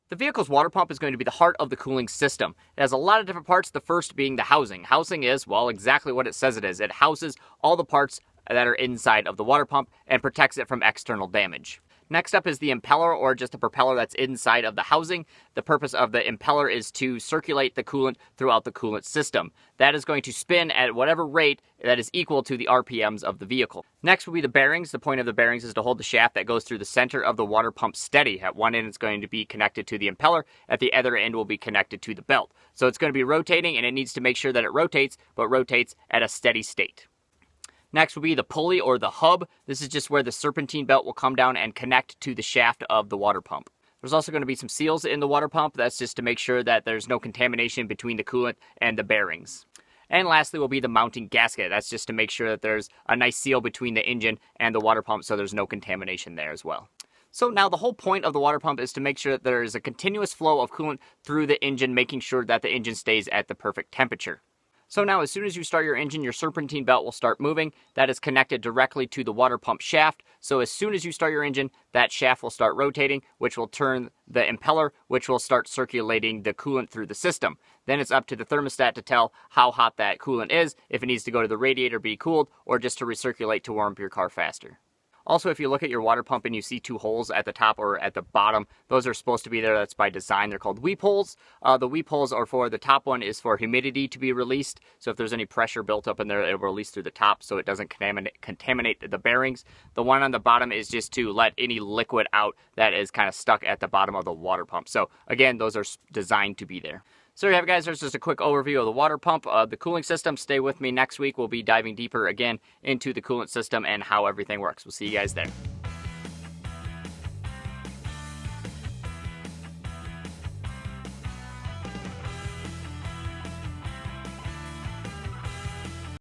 The vehicle's water pump is going to be the heart of the cooling system. It has a lot of different parts, the first being the housing. Housing is, well, exactly what it says it is. It houses all the parts that are inside of the water pump and protects it from external damage. Next up is the impeller, or just a propeller that's inside of the housing. The purpose of the impeller is to circulate the coolant throughout the coolant system. That is going to spin at whatever rate that is equal to the RPMs of the vehicle. Next will be the bearings. The point of the bearings is to hold the shaft that goes through the center of the water pump steady. At one end it's going to be connected to the impeller. At the other end will be connected to the belt. So it's going to be rotating, and it needs to make sure that it rotates, but rotates at a steady state. Next will be the pulley, or the hub. This is just where the serpentine belt will come down and connect to the shaft of the water pump. There's also going to be some seals in the water pump. That's just to make sure that there's no contamination between the coolant and the bearings. And lastly will be the mounting gasket. That's just to make sure that there's a nice seal between the engine and the water pump, so there's no contamination there as well. So now the whole point of the water pump is to make sure that there is a continuous flow of coolant through the engine, making sure that the engine stays at the perfect temperature. So now as soon as you start your engine, your serpentine belt will start moving. That is connected directly to the water pump shaft. So as soon as you start your engine, that shaft will start rotating, which will turn the impeller, which will start circulating the coolant through the system. Then it's up to the thermostat to tell how hot that coolant is, if it needs to go to the radiator, be cooled, or just to recirculate to warm up your car faster. Also, if you look at your water pump and you see two holes at the top or at the bottom, those are supposed to be there. That's by design. They're called weep holes. The weep holes are for, the top one is for humidity to be released. So if there's any pressure built up in there, it will release through the top so it doesn't contaminate the bearings. The one on the bottom is just to let any liquid out that is kind of stuck at the bottom of the water pump. So again, those are designed to be there. So there you have it, guys. There's just a quick overview of the water pump, the cooling system. Stay with me next week. We'll be diving deeper again into the coolant system and how everything works. We'll see you guys there.